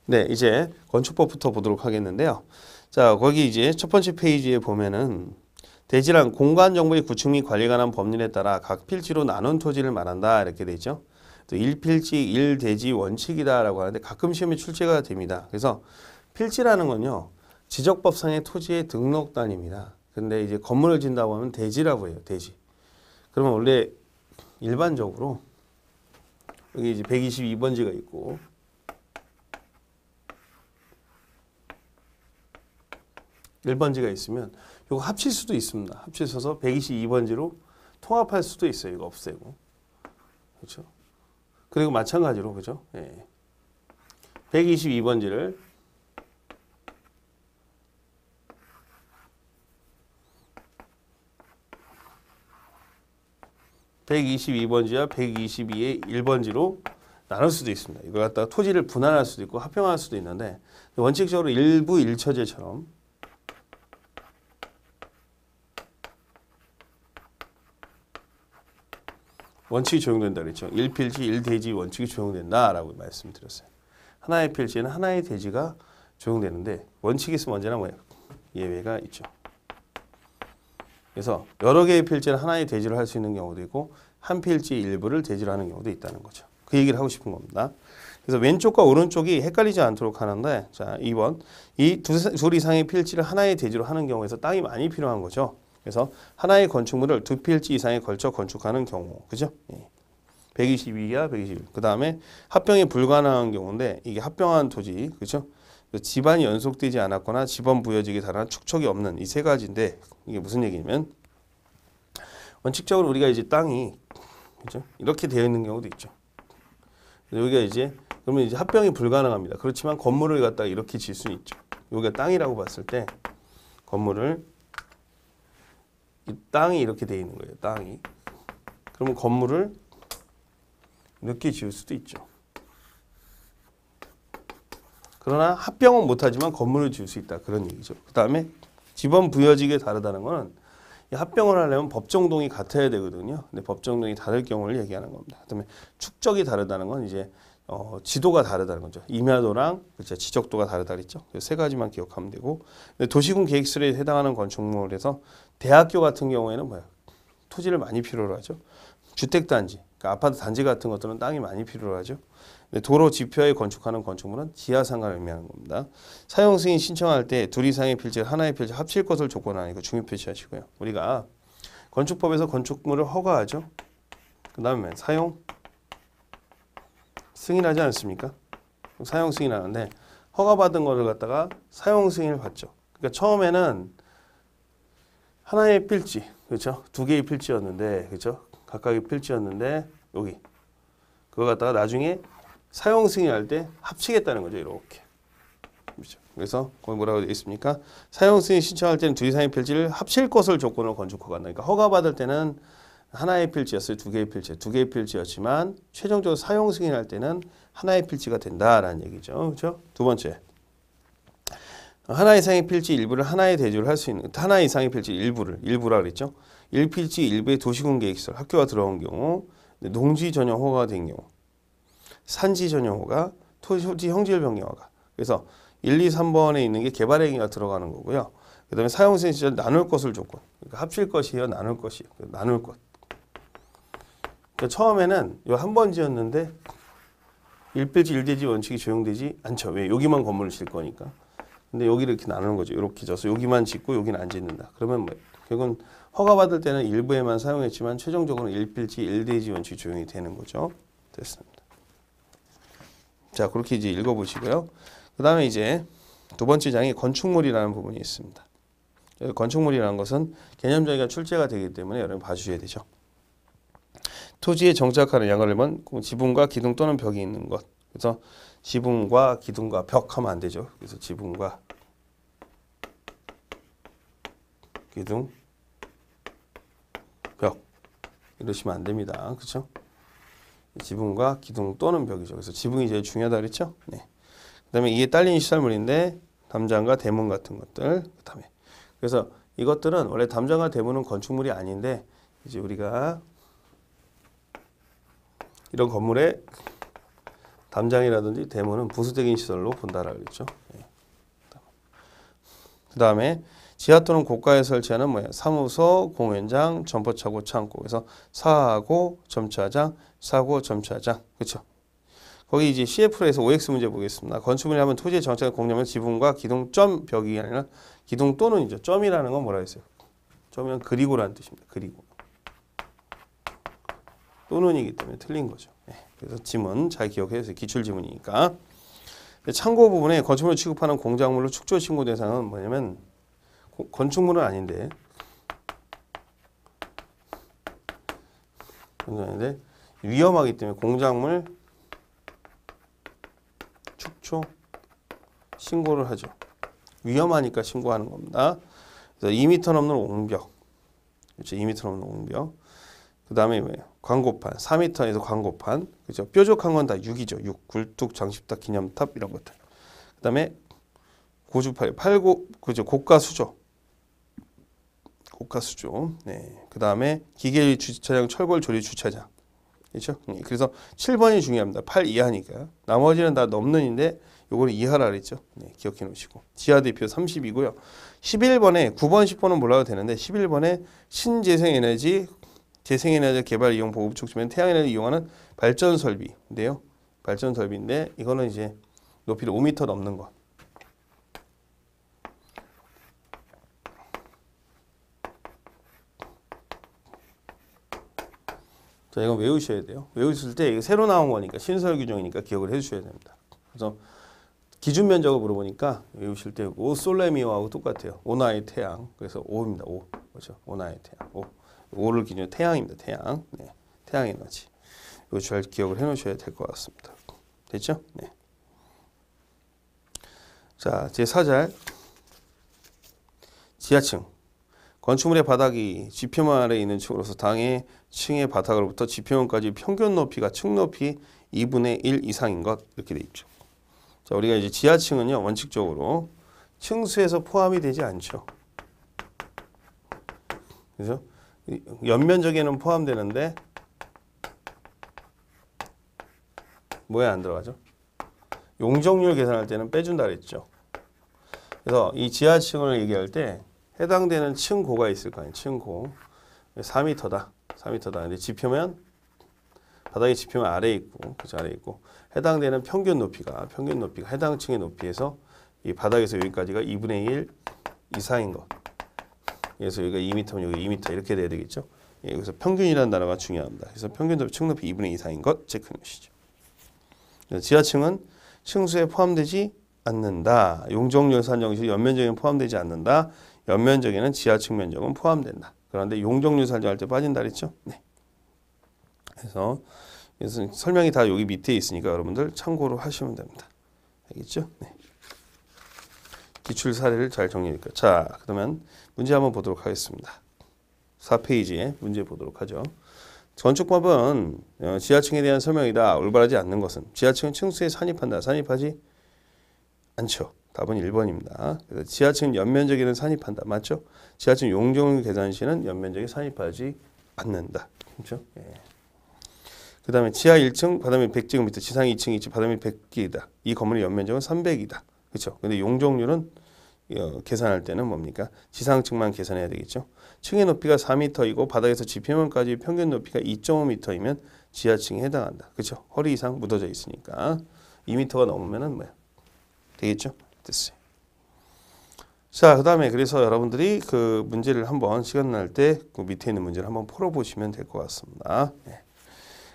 네, 이제 건축법부터 보도록 하겠는데요. 자, 거기 이제 첫 번째 페이지에 보면은 대지란 공간 정보의 구축 및 관리에 관한 법률에 따라 각 필지로 나눈 토지를 말한다 이렇게 돼 있죠. 또 1필지 1대지 원칙이다라고 하는데 가끔 시험에 출제가 됩니다. 그래서 필지라는 건요. 지적법상의 토지의 등록단입니다. 근데 이제 건물을 짓는다고 하면 대지라고 해요. 대지. 그러면 원래 일반적으로 여기 이제 122번지가 있고 1번지가 있으면 이거 합칠 수도 있습니다. 합쳐서 122번지로 통합할 수도 있어요. 이거 없애고. 그렇죠? 그리고 마찬가지로 그죠? 예. 122번지를 (122번지와) 122의 1번지로 나눌 수도 있습니다. 이걸 갖다가 토지를 분할할 수도 있고 합병할 수도 있는데 원칙적으로 일부 일처제처럼 원칙이 적용된다 그랬죠. 1필지 1대지 원칙이 적용된다라고 말씀드렸어요. 하나의 필지는 하나의 대지가 적용되는데 원칙이 있으면 언제나 뭐예요? 예외가 있죠. 그래서 여러 개의 필지는 하나의 대지를 할 수 있는 경우도 있고 한 필지 일부를 대지로 하는 경우도 있다는 거죠. 그 얘기를 하고 싶은 겁니다. 그래서 왼쪽과 오른쪽이 헷갈리지 않도록 하는데 자 2번 이 둘 이상의 필지를 하나의 대지로 하는 경우에서 땅이 많이 필요한 거죠. 그래서 하나의 건축물을 두 필지 이상에 걸쳐 건축하는 경우, 그죠? 122야 121. 그 다음에 합병이 불가능한 경우인데 이게 합병한 토지, 그죠? 집안이 연속되지 않았거나 집원 부여지기 달한 축척이 없는 이 세 가지인데 이게 무슨 얘기냐면 원칙적으로 우리가 이제 땅이 그죠? 이렇게 되어 있는 경우도 있죠. 여기가 이제 그러면 이제 합병이 불가능합니다. 그렇지만 건물을 갖다가 이렇게 질 수는 있죠. 여기가 땅이라고 봤을 때 건물을 이 땅이 이렇게 돼 있는 거예요. 땅이. 그러면 건물을 이렇게 지을 수도 있죠. 그러나 합병은 못하지만 건물을 지을 수 있다. 그런 얘기죠. 그 다음에 집원 부여지기에 다르다는 거는 이 합병을 하려면 법정동이 같아야 되거든요. 근데 법정동이 다를 경우를 얘기하는 겁니다. 그 다음에 축적이 다르다는 건 이제 지도가 다르다는 거죠. 임야도랑 그렇죠. 지적도가 다르다 그랬죠. 세 가지만 기억하면 되고 도시군 계획설에 해당하는 건축물에서 대학교 같은 경우에는 뭐야? 토지를 많이 필요로 하죠. 주택단지, 그러니까 아파트 단지 같은 것들은 땅이 많이 필요로 하죠. 도로 지표에 건축하는 건축물은 지하상가를 의미하는 겁니다. 사용 승인 신청할 때 둘 이상의 필지를 하나의 필지 합칠 것을 조건하는 거 중요 표시하시고요. 우리가 건축법에서 건축물을 허가하죠. 그 다음에 사용 승인하지 않습니까? 사용 승인하는데 허가받은 거를 갖다가 사용 승인을 받죠. 그러니까 처음에는 하나의 필지, 그렇죠? 두 개의 필지였는데, 그렇죠? 각각의 필지였는데 여기 그거 갖다가 나중에 사용 승인할 때 합치겠다는 거죠. 이렇게. 그렇죠? 그래서 거기 뭐라고 되어 있습니까? 사용 승인 신청할 때는 두 이상의 필지를 합칠 것을 조건으로 건축 허가한다. 그러니까 허가받을 때는 하나의 필지였어요. 두 개의 필지였지만 최종적으로 사용 승인할 때는 하나의 필지가 된다라는 얘기죠. 그렇죠? 두 번째. 하나 이상의 필지 일부를 하나의 대지로 할 수 있는 하나 이상의 필지 일부라 그랬죠. 1필지 일부의 도시군 계획설 학교가 들어온 경우 농지 전용 허가가 된 경우 산지 전용 허가 토지 형질 변경 허가 그래서 1, 2, 3번에 있는 게 개발 행위가 들어가는 거고요. 그 다음에 사용 승인 시절 나눌 것을 조건 그러니까 합칠 것이요 나눌 것이요 나눌 것 그러니까 처음에는 요 한 번지였는데 1필지 1대지 원칙이 적용되지 않죠. 왜? 여기만 건물을 질 거니까. 근데 여기를 이렇게 나누는 거죠. 이렇게 져서 여기만 짓고 여기는 안 짓는다. 그러면 뭐 결국은 허가받을 때는 일부에만 사용했지만 최종적으로는 1필지 1대지 원칙이 적용이 되는 거죠. 됐습니다. 자, 그렇게 이제 읽어보시고요. 그 다음에 이제 두 번째 장에 건축물이라는 부분이 있습니다. 건축물이라는 것은 개념정의가 출제가 되기 때문에 여러분 봐주셔야 되죠. 토지에 정착하는 양을 지붕과 기둥 또는 벽이 있는 것. 그래서 지붕과 기둥과 벽 하면 안 되죠. 그래서 지붕과 기둥, 벽 이러시면 안 됩니다. 그렇죠? 지붕과 기둥 또는 벽이죠. 그래서 지붕이 제일 중요하다 그랬죠? 네. 그다음에 이게 딸린 시설물인데 담장과 대문 같은 것들. 그다음에 그래서 이것들은 원래 담장과 대문은 건축물이 아닌데 이제 우리가 이런 건물에 담장이라든지 대문은 부수적인 시설로 본다라고 그랬죠. 예. 그 다음에 지하 또는 고가에 설치하는 뭐야? 사무소, 공연장, 점포차고, 창고. 그래서 사고, 점차장, 사고, 점차장. 그렇죠? 거기 이제 CF로에서 OX 문제 보겠습니다. 건축물이 하면 토지의 정착 공략은 지붕과 기둥점 벽이 아니라 기둥 또는이죠. 점이라는 건 뭐라 했어요? 점이면 그리고라는 뜻입니다. 그리고. 또는이기 때문에 틀린 거죠. 네. 그래서 지문 잘 기억해주세요. 기출 지문이니까. 창고 부분에 건축물을 취급하는 공작물로 축조 신고 대상은 뭐냐면 건축물은 아닌데 위험하기 때문에 공작물 축조 신고를 하죠. 위험하니까 신고하는 겁니다. 그래서 2m 넘는 옹벽, 그렇죠? 2m 넘는 옹벽. 그 다음에 뭐예요? 광고판, 4m에서 광고판, 그렇죠? 뾰족한 건 다 6이죠. 6, 굴뚝, 장식탑, 기념탑 이런 것들. 그 다음에 고주파리, 팔고, 그죠? 고가 수조, 고가 수조. 네. 그 다음에 기계 주차장, 철골 조리 주차장. 그렇죠? 그래서 7번이 중요합니다. 8 이하니까. 나머지는 다 넘는인데 요거는 이하라 그랬죠. 네, 기억해 놓으시고. 지하 대표 30이고요. 11번에 9번, 10번은 몰라도 되는데 11번에 신재생에너지 재생에너지 개발 이용 보급 촉진면 태양에너지 이용하는 발전 설비인데요. 발전 설비인데 이거는 이제 높이를 5m 넘는 거. 자, 이건 외우셔야 돼요. 외우실 때 이거 새로 나온 거니까 신설 규정이니까 기억을 해주셔야 됩니다. 그래서 기준 면적을 물어보니까 외우실 때 오 솔레미오하고 똑같아요. 오나의 태양. 그래서 5입니다. 5. 그렇죠? 오나의 태양. 5. 5를 기준으로 태양입니다. 태양. 네. 태양 에너지. 이거 잘 기억을 해 놓으셔야 될 것 같습니다. 됐죠? 네. 자, 제4절. 지하층. 건축물의 바닥이 지표면 아래에 있는 층으로서 당의 층의 바닥으로부터 지표면까지 평균 높이가 층 높이 2분의 1 이상인 것 이렇게 돼 있죠. 자, 우리가 이제 지하층은요 원칙적으로 층수에서 포함이 되지 않죠. 그죠? 연면적에는 포함되는데 뭐에 안 들어가죠? 용적률 계산할 때는 빼준다 그랬죠. 그래서 이 지하층을 얘기할 때 해당되는 층고가 있을 거 아니에요. 층고 4m다. 4m다. 근데 지표면 바닥에 지표면 아래에 있고, 그죠? 아래에 있고 해당되는 평균 높이가 해당 층의 높이에서 이 바닥에서 여기까지가 2분의 1 이상인 것. 그래서 여기가 2m면 여기 2m 이렇게 돼야 되겠죠. 예, 여기서 평균이라는 단어가 중요합니다. 그래서 평균 높이 층 높이 2분의 2 이상인 것 체크해 놓으시죠. 지하층은 층수에 포함되지 않는다. 용적률 산정시 연면적에는 포함되지 않는다. 연면적에는 지하층 면적은 포함된다. 그런데 용적률 산정할 때 빠진다 그랬죠? 네. 그래서 설명이 다 여기 밑에 있으니까 여러분들 참고로 하시면 됩니다. 알겠죠? 네. 기출 사례를 잘 정리할게요. 자, 그러면 문제 한번 보도록 하겠습니다. 4페이지에 문제 보도록 하죠. 건축법은 지하층에 대한 설명이다. 올바르지 않는 것은 지하층은 층수에 산입한다. 산입하지 않죠. 답은 1번입니다. 그래서 지하층 연면적에는 산입한다. 맞죠? 지하층 용적률 계산 시는 연면적에 산입하지 않는다. 그렇죠? 예. 그 다음에 지하 1층 바닥이 100제곱미터, 지상 2층 있지 바닥이 100개이다. 이 건물의 연면적은 300이다. 그렇죠? 근데 용적률은 계산할 때는 뭡니까? 지상층만 계산해야 되겠죠. 층의 높이가 4m이고 바닥에서 지표면까지 평균 높이가 2.5m이면 지하층에 해당한다. 그렇죠? 허리 이상 묻어져 있으니까 2m가 넘으면은 뭐야? 되겠죠? 됐어요. 자, 그다음에 그래서 여러분들이 그 문제를 한번 시간 날 때 그 밑에 있는 문제를 한번 풀어보시면 될 것 같습니다. 네.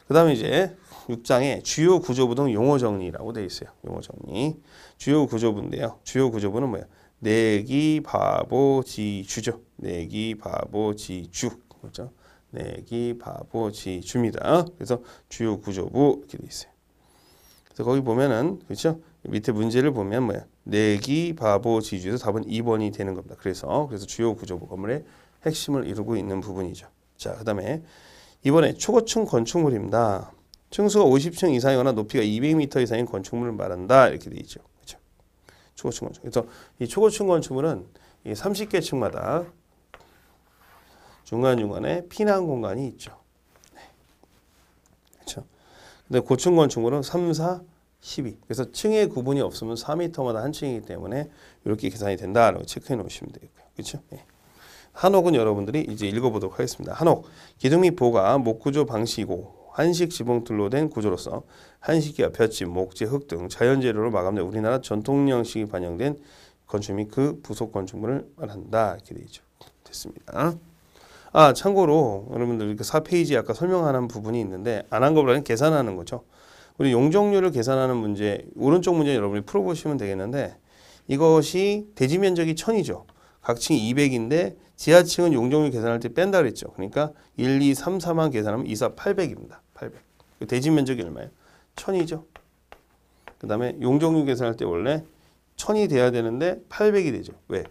그다음에 이제 6장에 주요 구조부 등 용어 정리라고 되어 있어요. 용어 정리. 주요 구조부인데요. 주요 구조부는 뭐야? 내기, 바보, 지주죠. 내기, 바보, 지주. 그렇죠? 내기, 바보, 지주입니다. 그래서 주요 구조부 이렇게 되어 있어요. 그래서 거기 보면은 그렇죠? 밑에 문제를 보면 뭐야? 내기, 바보, 지주에서 답은 2번이 되는 겁니다. 그래서 주요 구조부 건물의 핵심을 이루고 있는 부분이죠. 자, 그다음에 이번에 초고층 건축물입니다. 층수가 50층 이상이거나 높이가 200m 이상인 건축물을 말한다. 이렇게 돼 있죠. 그렇죠? 초고층 건축물. 그래서 이 초고층 건축물은 이 30개 층마다 중간중간에 피난 공간이 있죠. 네. 그렇죠? 근데 고층 건축물은 3, 4, 12. 그래서 층의 구분이 없으면 4m마다 한 층이기 때문에 이렇게 계산이 된다라고 체크해 놓으시면 되겠고요. 그렇죠? 예. 한옥은 여러분들이 이제 읽어보도록 하겠습니다. 한옥, 기둥 및 보가 목구조 방식이고 한식 지붕틀로 된 구조로서 한식이와 볏짚, 목재, 흙 등 자연재료로 마감된 우리나라 전통 양식이 반영된 건축 및 그 부속 건축물을 말한다. 이렇게 되어 있죠. 됐습니다. 아, 참고로 여러분들 그 4페이지에 아까 설명하는 부분이 있는데 안 한 것보다는 계산하는 거죠. 우리 용적률을 계산하는 문제, 오른쪽 문제 여러분이 풀어보시면 되겠는데 이것이 대지 면적이 1000이죠. 각 층이 200인데 지하층은 용적률 계산할 때 뺀다 그랬죠. 그러니까 1, 2, 3, 4만 계산하면 2, 4, 800입니다. 800. 대지 면적이 얼마예요? 1000이죠. 그 다음에 용적률 계산할 때 원래 1000이 돼야 되는데 800이 되죠. 왜?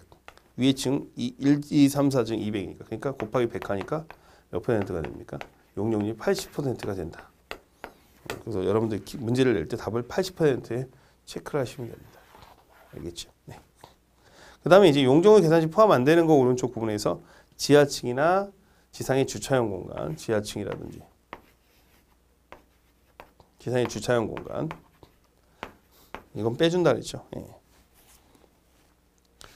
위에 층 1, 2, 3, 4층 200이니까. 그러니까 곱하기 100 하니까 몇 퍼센트가 됩니까? 용적률이 80%가 된다. 그래서 여러분들 문제를 낼 때 답을 80%에 체크를 하시면 됩니다. 알겠죠? 네. 그 다음에 이제 용적률 계산시 포함 안 되는 거 오른쪽 부분에서 지하층이나 지상의 주차용 공간, 지하층이라든지 지상의 주차용 공간 이건 빼준다 그랬죠. 예.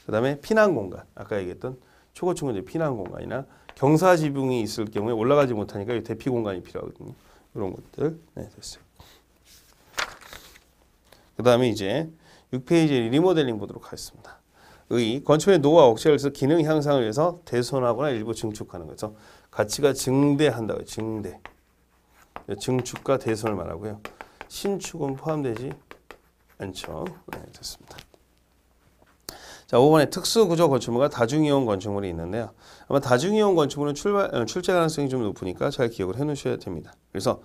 그 다음에 피난 공간, 아까 얘기했던 초고층 문제 피난 공간이나 경사 지붕이 있을 경우에 올라가지 못하니까 대피 공간이 필요하거든요. 이런 것들. 네, 됐어요. 그 다음에 이제 6페이지 리모델링 보도록 하겠습니다. 의, 건축의 노후와 억제를 해서 기능 향상을 위해서 대손하거나 일부 증축하는 거죠. 가치가 증대한다고요. 증대. 증축과 대손을 말하고요. 신축은 포함되지 않죠. 네, 됐습니다. 자, 5번에 특수구조 건축물과 다중이용 건축물이 있는데요. 아마 다중이용 건축물은 출제 가능성이 좀 높으니까 잘 기억을 해 놓으셔야 됩니다. 그래서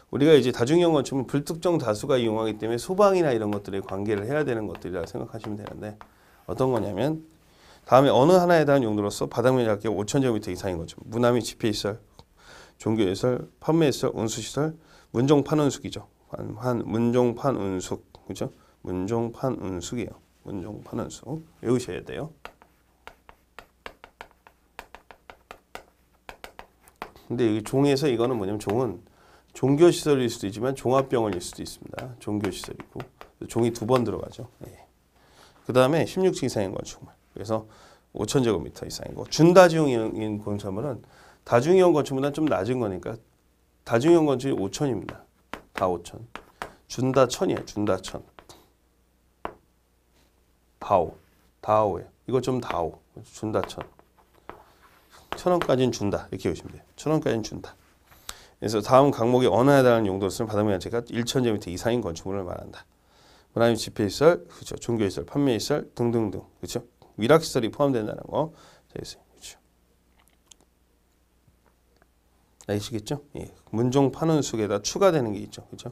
우리가 이제 다중이용 건축물 불특정 다수가 이용하기 때문에 소방이나 이런 것들에 관계를 해야 되는 것들이라 생각하시면 되는데 어떤 거냐면 다음에 어느 하나에 해당하는 용도로서 바닥 면적 5,000제곱미터 이상인 거죠. 문화 및 집회시설, 종교시설, 판매시설, 운수시설, 문종판운숙이죠. 문종판운숙, 그렇죠? 문종판운숙이에요. 문종판운숙 외우셔야 돼요. 근데 여기 종에서 이거는 뭐냐면 종은 종교시설일 수도 있지만 종합병원일 수도 있습니다. 종교시설이고 종이 2번 들어가죠. 예. 그 다음에 16층 이상인 건축물. 그래서 5,000제곱미터 이상인 거. 준다중이용 건축물은 다중이용 건축물보다 좀 낮은 거니까 다중이용 건축이 5,000입니다. 다 5,000. 준다 1,000이에요. 준다 1,000. 다오. 다오예요. 이거 좀 다오. 준다 1,000. 1,000원까지는 준다. 이렇게 보시면 돼요. 1,000원까지는 준다. 그래서 다음 강목에 어느 해당하는 용도로서는 바닥 면적가 1,000제곱미터 이상인 건축물을 말한다. 문화 및 집회시설, 그렇죠. 종교시설, 판매시설 등등등, 그렇죠. 위락시설이 포함된다는 거, 그렇죠. 아시겠죠? 예. 문종 판운숙에다 추가되는 게 있죠, 그렇죠.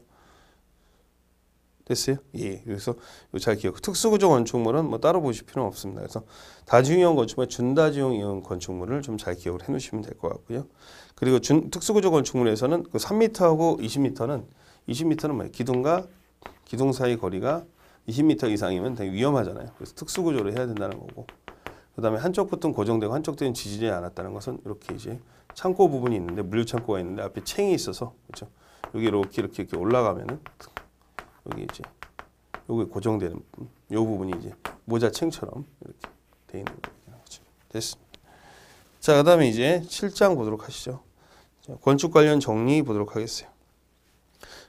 됐어요? 예. 그래서 잘 기억. 특수구조 건축물은 뭐 따로 보실 필요는 없습니다. 그래서 다중이용 건축물, 준다중이용 건축물을 좀 잘 기억을 해놓으시면 될 것 같고요. 그리고 특수구조 건축물에서는 그 3m하고 20m는 20m는 뭐예요? 기둥과 기둥 사이 거리가 20m 이상이면 되게 위험하잖아요. 그래서 특수구조를 해야 된다는 거고. 그 다음에 한쪽 부분 고정되고 한쪽 부분 지지지 않았다는 것은 이렇게 이제 창고 부분이 있는데 물류창고가 있는데 앞에 챙이 있어서 그렇죠. 여기 이렇게 올라가면은 여기 이제 여기 고정되는 부분, 이 부분이 이제 모자 챙처럼 이렇게 돼 있는 거예요. 그렇죠. 됐습니다. 자, 그다음에 이제 7장 보도록 하시죠. 자, 건축 관련 정리 보도록 하겠어요.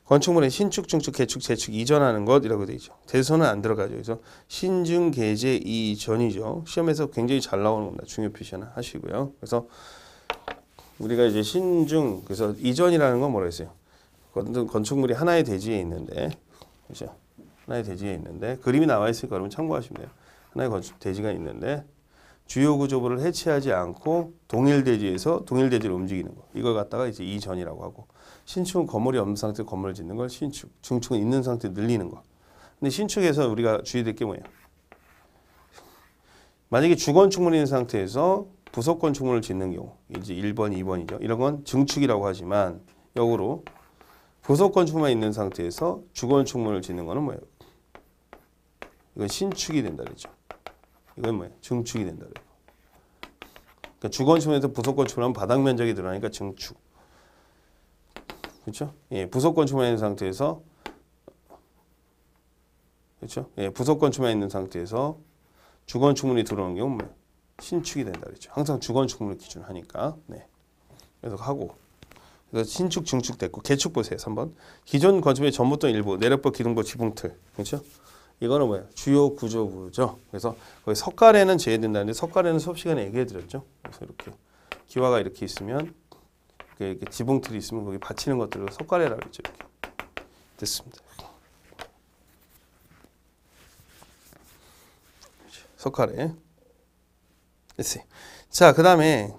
건축물의 신축, 중축, 개축, 재축, 이전하는 것이라고 되어 있죠. 대소는 안 들어가죠. 그래서 신중, 개재, 이전이죠. 시험에서 굉장히 잘 나오는 겁니다. 중요 표시는 하시고요. 그래서 우리가 이제 신중, 그래서 이전이라는 건 뭐라 했어요? 건축물이 하나의 대지에 있는데, 그렇죠? 하나의 대지에 있는데 그림이 나와 있으니까 여러분 참고하시면 돼요. 하나의 건축 대지가 있는데 주요 구조부를 해체하지 않고 동일 대지에서 동일 대지로 움직이는 거. 이걸 갖다가 이제 이전이라고 하고. 신축은 건물이 없는 상태에서 건물을 짓는 걸 신축, 중축은 있는 상태에 늘리는 거. 근데 신축에서 우리가 주의될 게 뭐예요? 만약에 주건축물이 있는 상태에서 부속건축물을 짓는 경우, 이제 1번, 2번이죠. 이런 건 증축이라고 하지만 역으로 부속건축물만 있는 상태에서 주건축물을 짓는 거는 뭐예요? 이건 신축이 된다 그랬죠. 이건 뭐예요? 증축이 된다 그래요. 그러니까 주건축물에서 부속건축물하면 바닥 면적이 늘어나니까 증축. 그렇죠? 예, 부속건축물 있는 상태에서 그렇죠? 예, 부속 건축만 있는 상태에서 주건축물이 들어오는 경우 뭐 신축이 된다 그랬죠. 항상 주건축물을 기준으로 하니까. 네. 그래서 하고. 그래서 신축, 증축 됐고 개축 보세요. 3번. 기존 건축물의 전부터 일부, 내력벽, 기둥부, 지붕틀. 그렇죠? 이거는 뭐예요? 주요 구조부죠. 그래서 거기 석가래는 제외된다는데 석가래는 수업 시간에 얘기해 드렸죠. 그래서 이렇게 기와가 이렇게 있으면 이렇게 지붕틀이 있으면 거기 받치는 것들을 석가래라고 했죠. 이렇게. 됐습니다. 석가래. 됐어요. 자, 그 다음에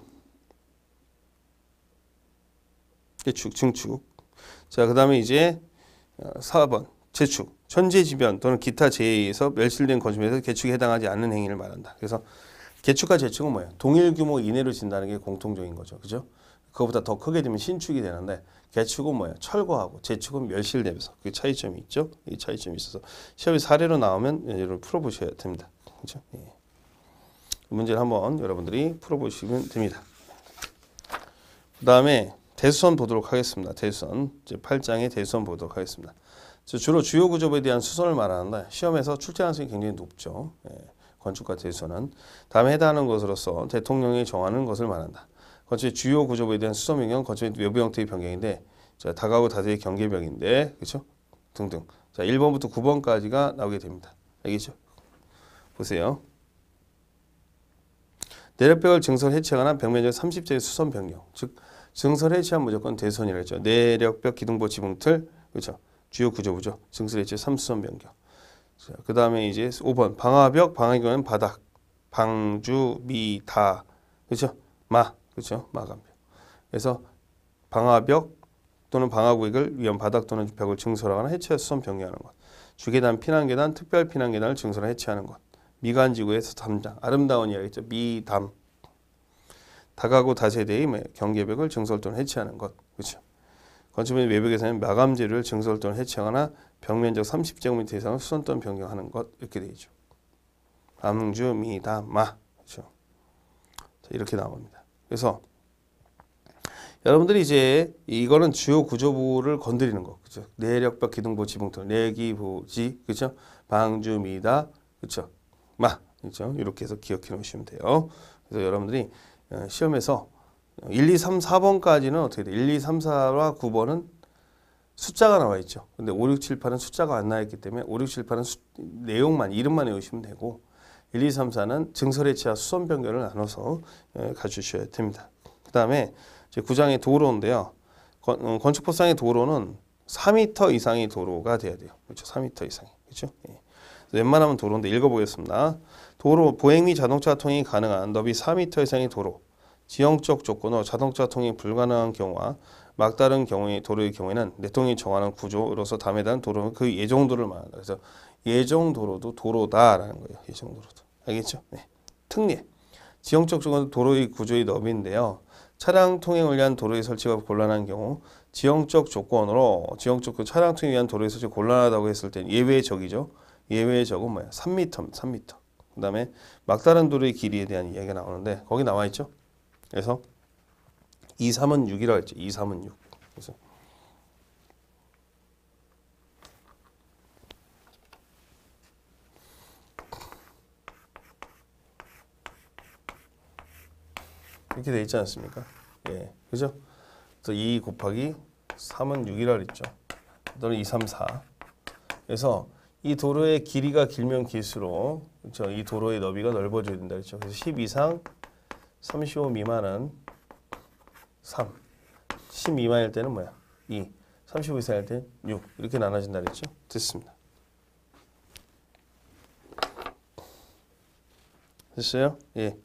개축, 증축. 자, 그 다음에 이제 4번 재축. 천재지변 또는 기타 재해에 의해서 멸실된 건축물에서 개축에 해당하지 않는 행위를 말한다. 그래서 개축과 재축은 뭐예요? 동일 규모 이내로 진다는 게 공통적인 거죠. 그죠? 그거보다 더 크게 되면 신축이 되는데 개축은 뭐예요? 철거하고 재축은 멸실되면서 그 차이점이 있죠. 이 차이점이 있어서 시험에 사례로 나오면 여러분 풀어보셔야 됩니다. 그렇죠? 예. 문제를 한번 여러분들이 풀어보시면 됩니다. 그 다음에 대수선 보도록 하겠습니다. 대수선 이제 8장의 대수선 보도록 하겠습니다. 주로 주요 구조부에 대한 수선을 말하는데 시험에서 출제 가능성이 굉장히 높죠. 예. 건축과 대수선은 다음에 해당하는 것으로서 대통령이 정하는 것을 말한다. 건축의 주요 구조부에 대한 수선 변경, 건축의 외부 형태의 변경인데 자, 다가구 다세의 경계벽인데 그렇죠? 등등. 자, 1번부터 9번까지가 나오게 됩니다. 알겠죠? 보세요. 내력벽을 증설 해체하거나 벽면적 30제의 수선 변경. 즉 증설 해체하면 무조건 대수선이라고 했죠. 내력벽, 기둥보, 지붕틀. 그렇죠? 주요 구조부죠. 증설 해체 3수선 변경. 자, 그다음에 이제 5번 방화벽, 방화의 경우는 바닥, 방주, 미, 다. 그렇죠? 마. 그렇죠? 마감벽. 그래서 방화벽 또는 방화구역을 위한 바닥 또는 벽을 증설하거나 해체해 수선 변경하는 것. 주계단, 피난계단, 특별 피난계단을 증설해 해체하는 것. 미관지구에서 담장, 아름다운 이야기죠. 미담. 다가구 다세대의 경계벽을 증설 또는 해체하는 것. 그렇죠? 건축물 외벽에서는 마감재를 증설 또는 해체하거나 벽면적 30제곱미터 이상을 수선 또는 변경하는 것. 이렇게 되죠. 방주, 미담, 마. 그렇죠? 자, 이렇게 나옵니다. 그래서 여러분들이 이제 이거는 주요 구조부를 건드리는 거, 그렇죠? 내력벽, 기둥보, 지붕틀, 내기부지, 그렇죠? 방주, 미다, 그렇죠? 마, 그렇죠? 이렇게 해서 기억해 놓으시면 돼요. 그래서 여러분들이 시험에서 1, 2, 3, 4번까지는 어떻게 돼? 1, 2, 3, 4와 9번은 숫자가 나와 있죠. 근데 5, 6, 7, 8은 숫자가 안 나와 있기 때문에 5, 6, 7, 8은 내용만, 이름만 외우시면 되고 1, 2, 3, 4는 증설해체와 수선 변경을 나눠서 가주셔야 됩니다. 그 다음에 이제 9장의 도로인데요. 건축법상의 도로는 4m 이상의 도로가 돼야 돼요. 그렇죠? 4m 이상이. 그렇죠? 예. 웬만하면 도로인데 읽어보겠습니다. 도로, 보행 및 자동차 통행이 가능한 너비 4m 이상의 도로. 지형적 조건으로 자동차 통행이 불가능한 경우와 막다른 경우의 도로의 경우에는 내통이 정하는 구조로서 다음에 대한 도로는 그 예정도를 말한다. 그래서 예정도로도 도로다라는 거예요. 예정도로도. 알겠죠? 네. 특례. 지형적 조건은 도로의 구조의 너비인데요. 차량 통행을 위한 도로의 설치가 곤란한 경우 지형적 조건으로 차량 통행을 위한 도로의 설치가 곤란하다고 했을 때 예외의 적이죠. 예외의 적은 뭐야? 3m, 3m. 그 다음에 막다른 도로의 길이에 대한 이야기가 나오는데 거기 나와 있죠. 그래서 2, 3은 6이라고 했죠. 2, 3은 6. 그래서 이렇게 돼 있지 않습니까? 예, 그죠? 그래서 2 곱하기 3은 6이라고 했죠. 또는 2, 3, 4. 그래서 이 도로의 길이가 길면 길수록 그렇죠? 이 도로의 너비가 넓어져야 된다 그랬죠. 그래서 10 이상, 35 미만은 3, 10 미만일 때는 뭐야? 2, 35 이상일 때는 6 이렇게 나눠진다 그랬죠. 됐습니다. 됐어요? 예.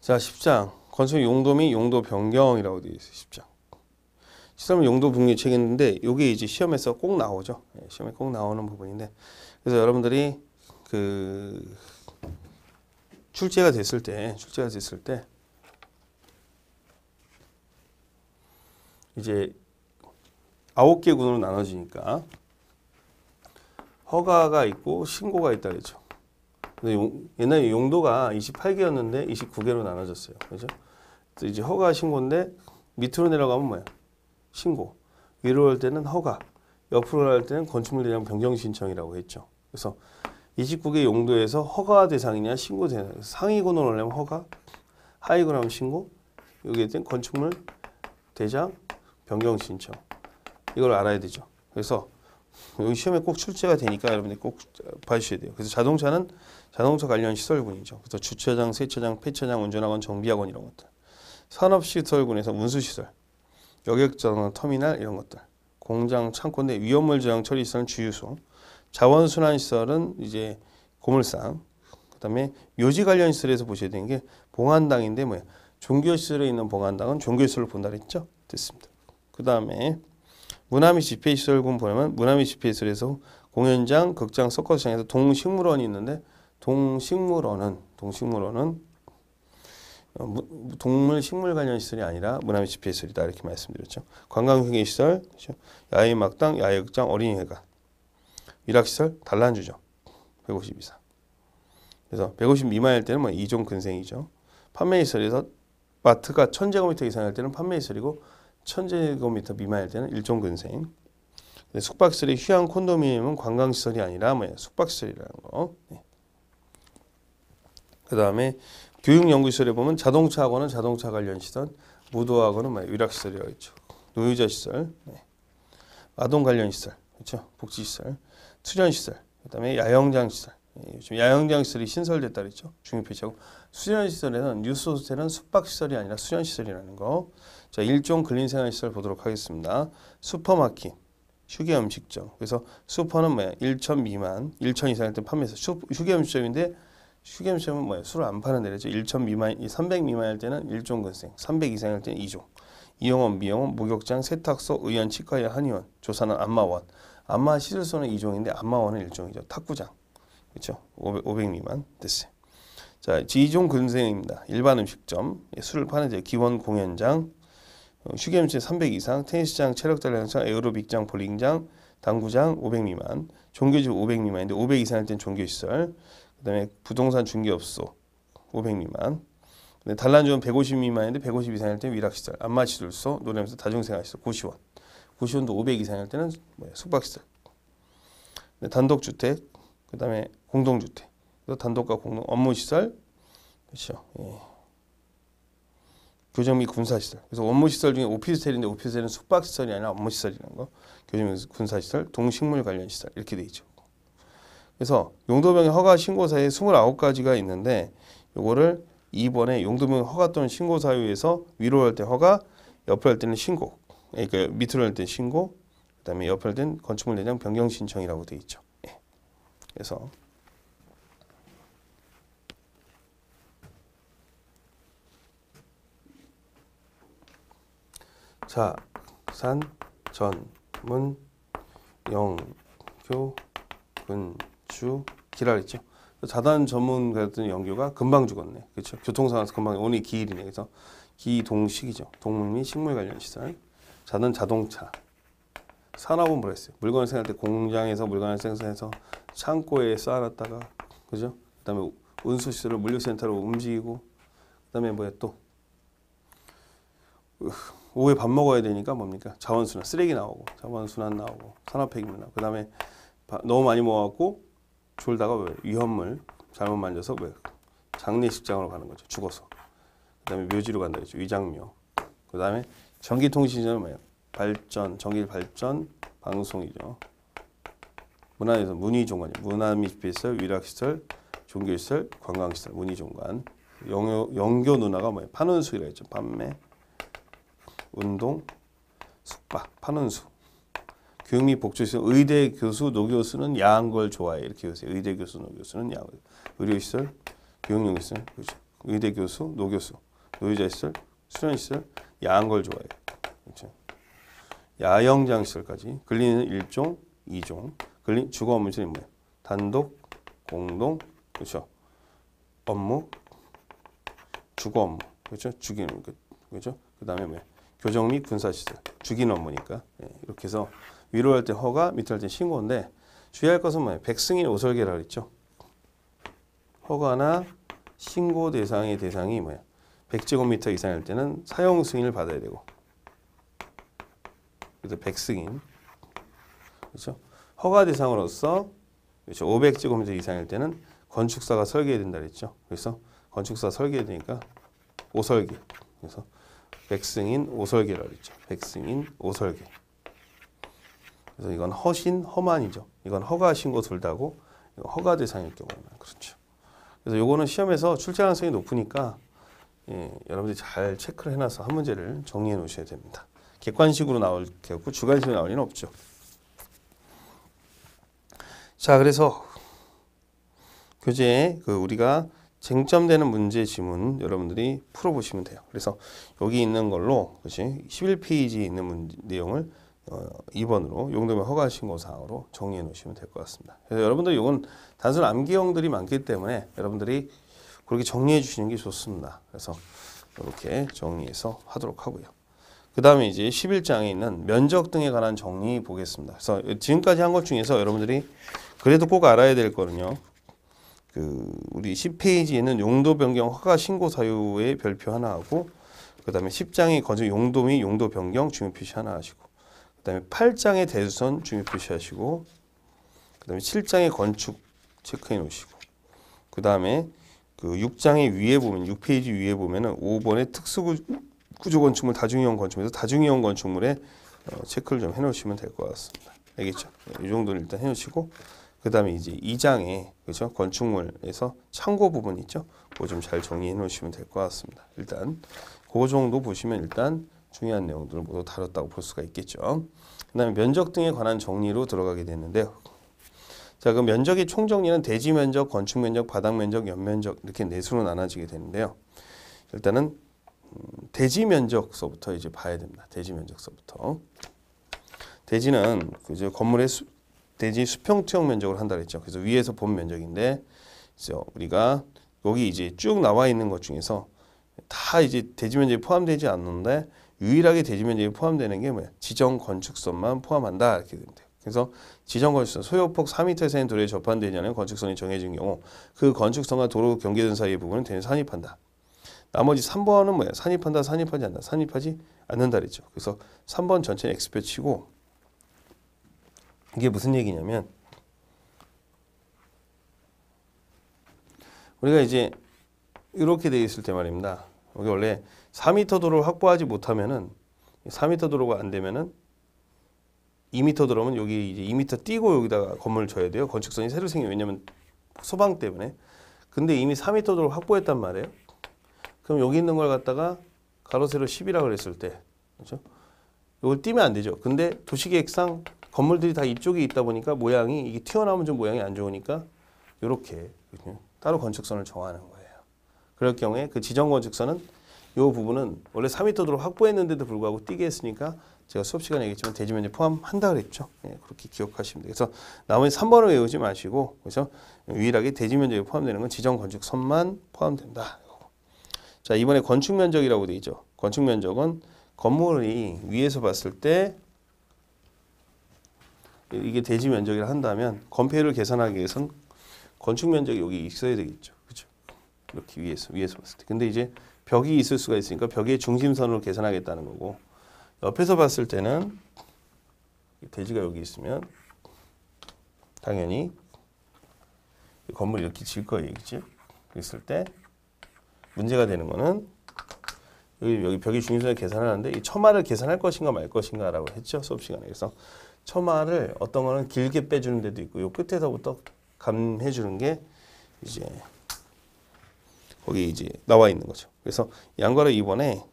자, 10장 건축 용도 및 용도 변경이라고 되어 있어요. 10장. 시설 용도 분류 책인데 이게 이제 시험에서 꼭 나오죠. 예, 시험에 꼭 나오는 부분인데 그래서 여러분들이 그 출제가 됐을 때 이제 9개 군으로 나눠지니까 허가가 있고 신고가 있다 그랬죠. 옛날에 용도가 28개였는데 29개로 나눠졌어요. 그죠? 그래서 이제 허가 신고인데 밑으로 내려가면 뭐야? 신고. 위로 올 때는 허가. 옆으로 할 때는 건축물 대상 변경 신청이라고 했죠. 그래서 29개 용도에서 허가 대상이냐 신고 대상. 상위군으로 하려면 허가, 하위군 하면 신고. 여기에 대한 건축물 대상 변경 신청. 이걸 알아야 되죠. 그래서 여기 시험에 꼭 출제가 되니까 여러분들이 꼭 봐주셔야 돼요. 그래서 자동차는 자동차 관련 시설군이죠. 그래서 주차장, 세차장, 폐차장, 운전학원, 정비학원 이런 것들. 산업시설군에서 운수시설, 여객전, 터미널 이런 것들. 공장, 창고인데 위험물 저장 처리 시설은 주유소. 자원순환시설은 이제 고물상. 그다음에 묘지 관련 시설에서 보셔야 되는 게 봉안당인데 뭐야? 종교시설에 있는 봉안당은 종교시설로 본다 그랬죠? 됐습니다. 그다음에 문화 및 집회시설군 보면 문화 및 집회시설에서 공연장, 극장, 서커스장에서 동식물원이 있는데 동식물원은 동물 식물 관련 시설이 아니라 문화 및 집회시설이다 이렇게 말씀드렸죠. 관광휴게시설, 그렇죠? 야외막당, 야외극장, 어린이회관, 일학시설, 단란주죠. 150 이상. 그래서 150 미만일 때는 뭐 2종 근생이죠. 판매시설에서 마트가 1000제곱미터 이상일 때는 판매시설이고 1000제곱미터 미만일 때는 1종 근생. 숙박시설의 휴양 콘도미니엄은 관광시설이 아니라 뭐예요? 숙박시설이라는 거. 네. 그 다음에 교육연구시설에 보면 자동차 학원은 자동차 관련 시설, 무도학원은 뭐예요? 위락시설이라고 했죠. 노유자시설, 네. 아동 관련 시설, 그렇죠? 복지시설, 수련시설, 그 다음에 야영장시설. 요즘 야영장시설이 신설됐다 그랬죠. 중요표시하고 수련시설에는 뉴스호스텔은 숙박시설이 아니라 수련시설이라는 거. 자, 1종 근린생활시설 보도록 하겠습니다. 슈퍼마켓, 휴게음식점. 그래서 슈퍼는 뭐야? 1천 미만, 1천 이상일 때 판매해서 휴게음식점인데 휴게음식점은 뭐야? 술을 안 파는 데죠. 1천 미만, 300 미만일 때는 1종 근생, 300 이상일 때는 2종. 이용원, 미용원, 목욕장, 세탁소, 의원, 치과의 한의원, 조사는 안마원. 안마 시술소는 2종인데 안마원은 1종이죠. 탁구장. 그렇죠? 500 미만 됐어요. 자, 2종 근생입니다. 일반 음식점, 술을 파는 데 기원 공연장, 휴게음식 300 이상, 테니스장, 체력단련장, 에어로빅장, 볼링장, 당구장 500 미만, 종교집 500 미만인데 500 이상일 땐 종교시설, 그다음에 부동산 중개업소 500 미만, 단란주는 150 미만인데 150 이상일 땐 위락시설, 안마시술소, 노래하면서 다중생활시설, 고시원, 고시원도 500 이상일 때는 숙박시설, 단독주택, 그다음에 공동주택, 단독과 공동 업무시설, 그렇죠. 예. 교정 및 군사시설. 그래서 업무시설 중에 오피스텔인데 오피스텔은 숙박시설이 아니라 업무시설이라는 거. 교정 및 군사시설, 동식물 관련 시설 이렇게 돼 있죠. 그래서 용도명의 허가 신고사에 29가지가 있는데 요거를 2번에 용도명 허가 또는 신고 사유에서 위로 할 때 허가, 옆으로 할 때는 신고. 그러니까 밑으로 할 때 신고, 그다음에 옆으로 할 때는 건축물 대장 변경 신청이라고 돼 있죠. 예. 그래서 자, 산, 전, 문, 영, 교, 근, 주, 기라 그랬죠. 자단 전문 같은 영교가 금방 죽었네. 그렇죠. 교통상황에서 금방 오늘 기일이네. 그래서 기동식이죠. 동물 및 식물 관련 시설. 자단 자동차. 산업은 뭐라 했어요? 물건을 생산할 때 공장에서 물건을 생산해서 창고에 쌓아놨다가, 그죠? 그다음에 운수시설을 물류센터로 움직이고, 그다음에 뭐야 또 오후에 밥 먹어야 되니까 뭡니까? 자원순환, 쓰레기 나오고, 자원순환 나오고, 산업폐기물 나오고, 그다음에 너무 많이 먹어갖고 졸다가 왜 위험물 잘못 만져서 왜 장례식장으로 가는 거죠. 죽어서. 그다음에 묘지로 간다 그랬죠. 위장묘. 그다음에 전기통신시설은 뭐예요? 발전, 전기 발전, 방송이죠. 문화에서 문의종관이요. 문화 및 집회시설, 위락시설, 종교시설, 관광시설, 문의종관. 영교 누나가 뭐예요? 판운수이라 했죠. 판매, 운동, 숙박, 판운수. 교육 및 복지시설, 의대 교수, 노교수는 야한 걸 좋아해. 이렇게 보세요. 의대 교수, 노교수는 야한 걸. 의료시설, 교육용시설, 그렇죠. 의대 교수, 노교수, 노유자시설, 수련시설, 야한 걸 좋아해. 그렇죠. 야영장시설까지. 근린은 1종, 2종. 근린 주거 업무시설이 뭐예요? 단독, 공동, 그렇죠. 업무, 주거 업무, 그렇죠. 죽이는 것, 그렇죠. 그다음에 뭐예요? 교정 및 군사시설, 죽이는 업무니까. 예, 이렇게 해서 위로 할 때 허가, 밑으로 할 때 신고인데 주의할 것은 뭐예요? 백승인 오설계라 그랬죠. 허가나 신고 대상의 대상이 뭐예요? 100제곱미터 이상일 때는 사용 승인을 받아야 되고, 그래서 백승인. 그렇죠? 허가 대상으로서 그렇죠? 500제곱미터 이상일 때는 건축사가 설계해야 된다 그랬죠. 그래서 건축사 설계해야 되니까 오설계. 그래서 백승인 오설계라고 그랬죠. 백승인 오설계. 그래서 이건 허신 허만이죠. 이건 허가 신고 둘 다고 이건 허가 대상일 경우는 그렇죠. 그래서 요거는 시험에서 출제 가능성이 높으니까 여러분들이 잘 체크를 해놔서 한 문제를 정리해 놓으셔야 됩니다. 객관식으로 나올 게 없고 주관식으로 나올 리는 없죠. 자, 그래서 교재에 우리가 쟁점되는 문제 지문 여러분들이 풀어보시면 돼요. 그래서 여기 있는 걸로 11페이지에 있는 내용을 2번으로 용도면 허가신고사항으로 정리해 놓으시면 될 것 같습니다. 그래서 여러분들 이건 단순 암기형들이 많기 때문에 여러분들이 그렇게 정리해 주시는 게 좋습니다. 그래서 이렇게 정리해서 하도록 하고요. 그 다음에 이제 11장에 있는 면적 등에 관한 정리 보겠습니다. 그래서 지금까지 한 것 중에서 여러분들이 그래도 꼭 알아야 될 거는요. 우리 10페이지에 있는 용도 변경 허가 신고 사유의 별표 하나 하고, 그 다음에 10장의 건축 용도 및 용도 변경 중요 표시 하나 하시고, 그 다음에 8장의 대수선 중요 표시 하시고, 그 다음에 7장의 건축 체크해 놓으시고, 그 다음에 6장의 위에 보면 6페이지 위에 보면은 5번의 특수구조 건축물 다중이용 건축물에서 다중이용 건축물에 체크를 좀 해놓으시면 될 것 같습니다. 알겠죠? 이 정도는 일단 해놓으시고, 그 다음에 이제 2장에 그죠? 건축물에서 창고 부분 있죠? 그거 좀 잘 정리해 놓으시면 될 것 같습니다. 일단 그 정도 보시면 일단 중요한 내용들을 모두 다뤘다고 볼 수가 있겠죠. 그 다음에 면적 등에 관한 정리로 들어가게 되는데요. 자, 그 면적의 총 정리는 대지 면적, 건축 면적, 바닥 면적, 연면적 이렇게 네 수로 나눠지게 되는데요. 일단은 대지 면적서부터 이제 봐야 됩니다. 대지 면적서부터. 대지는 그죠? 건물의 대지 수평 투영 면적을 한다 그랬죠. 그래서 위에서 본 면적인데, 그래서 우리가 여기 이제 쭉 나와 있는 것 중에서 다 이제 대지 면적이 포함되지 않는데 유일하게 대지 면적이 포함되는 게 뭐야? 지정 건축선만 포함한다 이렇게 됩니다. 그래서 지정 건축선 소요폭 4m 이상의 도로에 접한되지 않은 건축선이 정해진 경우 그 건축선과 도로 경계선 사이의 부분은 대신 산입한다. 나머지 3번은 뭐야? 산입한다, 산입하지 않는다, 산입하지 않는다 그랬죠. 그래서 3번 전체 X표 치고, 이게 무슨 얘기냐면 우리가 이제 이렇게 되어 있을 때 말입니다. 여기 원래 4m 도로를 확보하지 못하면은 4m 도로가 안 되면은 2m 도로면 여기 이제 2m 띄고 여기다가 건물을 져야 돼요. 건축선이 새로 생겨. 왜냐면 소방 때문에. 근데 이미 4m 도로를 확보했단 말이에요. 그럼 여기 있는 걸 갖다가 가로 세로 10이라고 그랬을 때, 그렇죠? 이걸 띄면 안 되죠. 근데 도시계획상 건물들이 다 이쪽에 있다 보니까 모양이 이게 튀어나오면 좀 모양이 안 좋으니까 이렇게 따로 건축선을 정하는 거예요. 그럴 경우에 그 지정 건축선은 이 부분은 원래 4m 도로 확보했는데도 불구하고 띄게 했으니까 제가 수업 시간에 얘기했지만 대지 면적 포함한다 그랬죠. 그렇게 기억하시면 돼요. 그래서 나머지 3번을 외우지 마시고, 그래서 유일하게 대지 면적이 포함되는 건 지정 건축선만 포함된다. 자, 이번에 건축 면적이라고 되어 있죠. 건축 면적은 건물이 위에서 봤을 때 이게 대지 면적이라 한다면 건폐율을 계산하기 위해서는 건축 면적이 여기 있어야 되겠죠. 그렇죠? 이렇게 위에서 봤을 때. 근데 이제 벽이 있을 수가 있으니까 벽의 중심선으로 계산하겠다는 거고, 옆에서 봤을 때는 대지가 여기 있으면 당연히 건물이 이렇게 질 거예요. 그렇지? 그랬을 때 문제가 되는 거는 여기 벽의 중심선을 계산하는데 이 처마를 계산할 것인가 말 것인가라고 했죠. 수업 시간에. 그래서 처마를 어떤 거는 길게 빼주는 데도 있고 요 끝에서부터 감해 주는 게 이제 거기 이제 나와 있는 거죠. 그래서 양괄호 1번에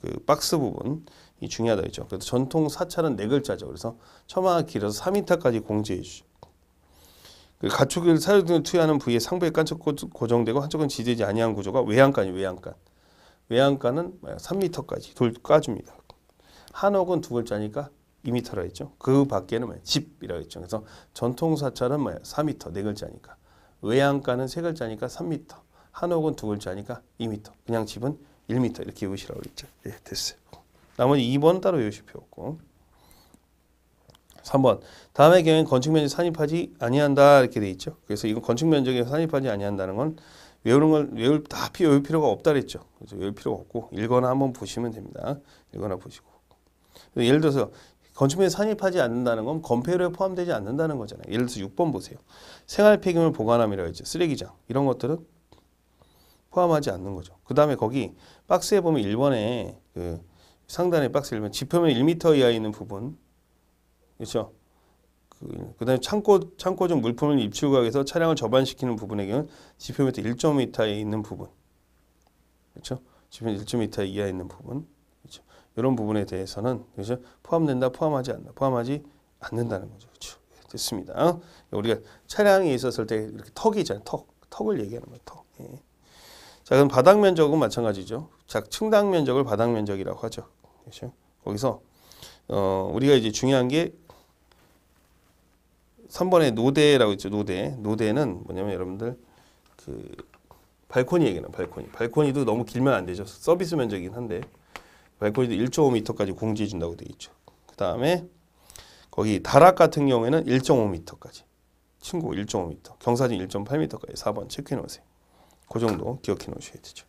그 박스 부분이 중요하다 했죠. 그래서 전통 사찰은 4글자죠. 그래서 처마가 길어서 4m까지 공지해 주죠. 그 가축을 사유 등을 투여하는 부위에 상부에 깐척 고정되고 한쪽은 지지되지 아니한 구조가 외양간이에요. 외양간. 외양간은 3m까지 돌 까줍니다. 한옥은 2글자니까 2m라 했죠. 그 밖에는 집이라고 했죠. 그래서 전통 사찰은 4m, 4글자니까. 외양간은 3글자니까 3m. 한옥은 2글자니까 2m. 그냥 집은 1m 이렇게 외우시라고 했죠. 예, 됐어요. 나머지 2번 따로 외우실 필요 없고. 3번. 다음의 경우에는 건축 면적 산입하지 아니한다 이렇게 돼 있죠. 그래서 이건 건축 면적에 산입하지 아니한다는 건 외울 필요가 없다 그랬죠. 그래서 외울 필요가 없고 읽거나 한번 보시면 됩니다. 읽거나 보시고. 예를 들어서 건축물에 산입하지 않는다는 건 건폐율에 포함되지 않는다는 거잖아요. 예를 들어서 6번 보세요. 생활 폐기물 보관함이라고 했죠. 쓰레기장. 이런 것들은 포함하지 않는 거죠. 그 다음에 거기 박스에 보면 1번에 그 상단의 박스에 보면 지표면 1m 이하에 있는 부분, 그렇죠? 그다음에 창고 중 물품을 입출구하기 위해서 차량을 접안시키는 부분의 경우는 지표면 1.5m에 있는 부분, 그렇죠? 지표면 1.5m 이하에 있는 부분, 그렇죠? 이런 부분에 대해서는 그렇죠? 포함된다, 포함하지 않는다, 포함하지 않는다는 거죠, 그렇죠? 됐습니다. 우리가 차량이 있었을 때 이렇게 턱이 있잖아요, 턱을 얘기하는 거예요, 턱. 예. 자, 그럼 바닥 면적은 마찬가지죠. 자, 층당 면적을 바닥 면적이라고 하죠. 그렇죠? 거기서 우리가 이제 중요한 게 3번에 노대라고 있죠. 노대는 뭐냐면 여러분들 그 발코니 얘기는 발코니도 너무 길면 안 되죠. 서비스 면적이긴 한데 발코니도 1.5m까지 공지해 준다고 되어 있죠. 그 다음에 거기 다락 같은 경우에는 1.5m까지 층고 1.5m, 경사진 1.8m까지 4번 체크해 놓으세요. 그 정도 기억해 놓으셔야 되죠.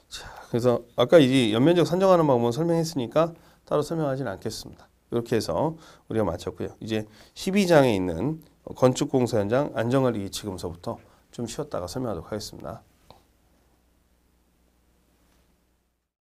자, 그래서 아까 이제 연면적 산정하는 방법은 설명했으니까 따로 설명하지는 않겠습니다. 이렇게 해서 우리가 마쳤고요. 이제 12장에 있는 건축공사 현장 안전관리 예치검사부터 좀 쉬었다가 설명하도록 하겠습니다.